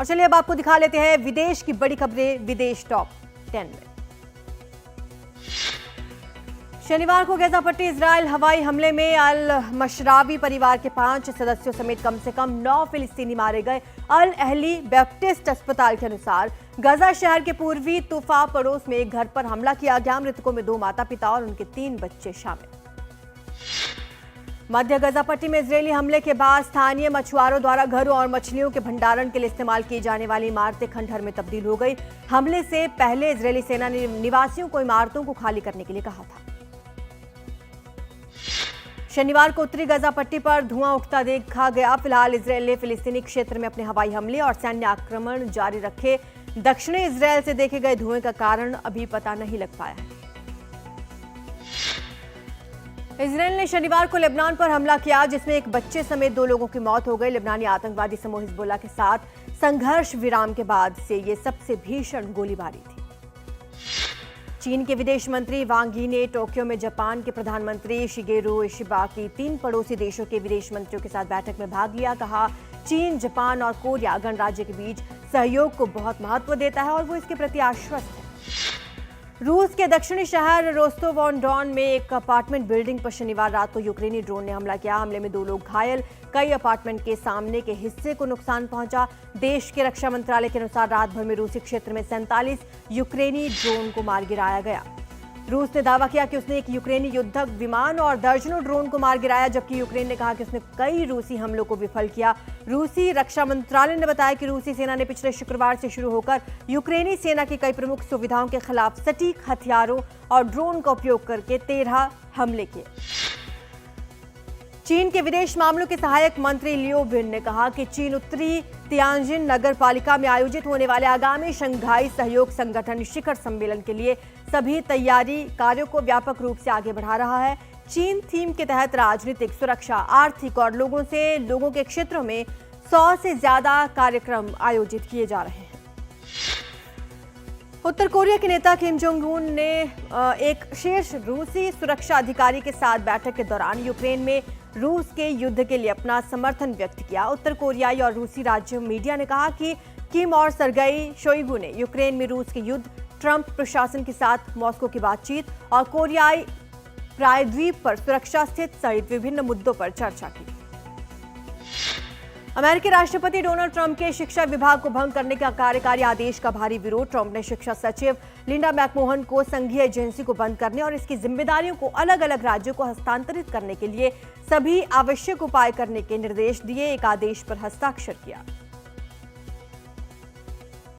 और चलिए अब आपको दिखा लेते हैं विदेश की बड़ी खबरें विदेश टॉप 10 में। शनिवार को गाजा पट्टी इजरायल हवाई हमले में अल मशरावी परिवार के 5 सदस्यों समेत कम से कम 9 फिलिस्तीनी मारे गए। अल अहली बैप्टिस्ट अस्पताल के अनुसार गाजा शहर के पूर्वी तुफा पड़ोस में एक घर पर हमला किया गया। मृतकों में 2 माता पिता और उनके 3 बच्चे शामिल। मध्य गाजा पट्टी में इजरायली हमले के बाद स्थानीय मछुआरों द्वारा घरों और मछलियों के भंडारण के लिए इस्तेमाल की जाने वाली इमारतें खंडहर में तब्दील हो गई। हमले से पहले इजरायली सेना ने निवासियों को इमारतों को खाली करने के लिए कहा था। शनिवार को उत्तरी गाजा पट्टी पर धुआं उठता देखा गया। फिलहाल इजरायल ने फिलिस्तीनी क्षेत्र में अपने हवाई हमले और सैन्य आक्रमण जारी रखे। दक्षिणी इजरायल से देखे गए धुएं का कारण अभी पता नहीं लग पाया है। इजरायल ने शनिवार को लेबनान पर हमला किया, जिसमें एक बच्चे समेत 2 लोगों की मौत हो गई। लेबनानी आतंकवादी समूह हिजबुल्लाह के साथ संघर्ष विराम के बाद से ये सबसे भीषण गोलीबारी थी। चीन के विदेश मंत्री वांग यी ने टोक्यो में जापान के प्रधानमंत्री शिगेरू इशिबा की 3 पड़ोसी देशों के विदेश मंत्रियों के साथ बैठक में भाग लिया। कहा, चीन, जापान और कोरिया गणराज्य के बीच सहयोग को बहुत महत्व देता है और वो इसके प्रति आश्वस्त है। रूस के दक्षिणी शहर रोस्टोव ऑन डॉन में एक अपार्टमेंट बिल्डिंग पर शनिवार रात को यूक्रेनी ड्रोन ने हमला किया। हमले में 2 लोग घायल, कई अपार्टमेंट के सामने के हिस्से को नुकसान पहुंचा। देश के रक्षा मंत्रालय के अनुसार रात भर में रूसी क्षेत्र में 47 यूक्रेनी ड्रोन को मार गिराया गया। रूस ने दावा किया कि उसने एक यूक्रेनी युद्धक विमान और दर्जनों ड्रोन को मार गिराया, जबकि यूक्रेन ने कहा कि उसने कई रूसी हमलों को विफल किया। रूसी रक्षा मंत्रालय ने बताया कि रूसी सेना ने पिछले शुक्रवार से शुरू होकर यूक्रेनी सेना की कई प्रमुख सुविधाओं के खिलाफ सटीक हथियारों और ड्रोन का उपयोग करके 13 हमले किए। चीन के विदेश मामलों के सहायक मंत्री लियो बिन ने कहा कि चीन उत्तरी तियानजिन नगर पालिका में आयोजित होने वाले आगामी शंघाई सहयोग संगठन शिखर सम्मेलन के लिए सभी तैयारी कार्यों को व्यापक रूप से आगे बढ़ा रहा है। चीन थीम के तहत राजनीतिक, सुरक्षा, आर्थिक और लोगों के क्षेत्रों में 100 से ज्यादा कार्यक्रम आयोजित किए जा रहे हैं। उत्तर कोरिया के नेता किम जोंग उन ने एक शीर्ष रूसी सुरक्षा अधिकारी के साथ बैठक के दौरान यूक्रेन में रूस के युद्ध के लिए अपना समर्थन व्यक्त किया। उत्तर कोरियाई और रूसी राज्य मीडिया ने कहा कि किम और सर्गेई शोइगु ने यूक्रेन में रूस के युद्ध, ट्रंप प्रशासन के साथ मॉस्को की बातचीत और कोरियाई प्रायद्वीप पर सुरक्षा स्थिति सहित विभिन्न मुद्दों पर चर्चा की। अमेरिकी राष्ट्रपति डोनाल्ड ट्रंप के शिक्षा विभाग को भंग करने का कार्यकारी आदेश का भारी विरोध। ट्रंप ने शिक्षा सचिव लिंडा मैकमोहन को संघीय एजेंसी को बंद करने और इसकी जिम्मेदारियों को अलग अलग राज्यों को हस्तांतरित करने के लिए सभी आवश्यक उपाय करने के निर्देश दिए। एक आदेश पर हस्ताक्षर किया।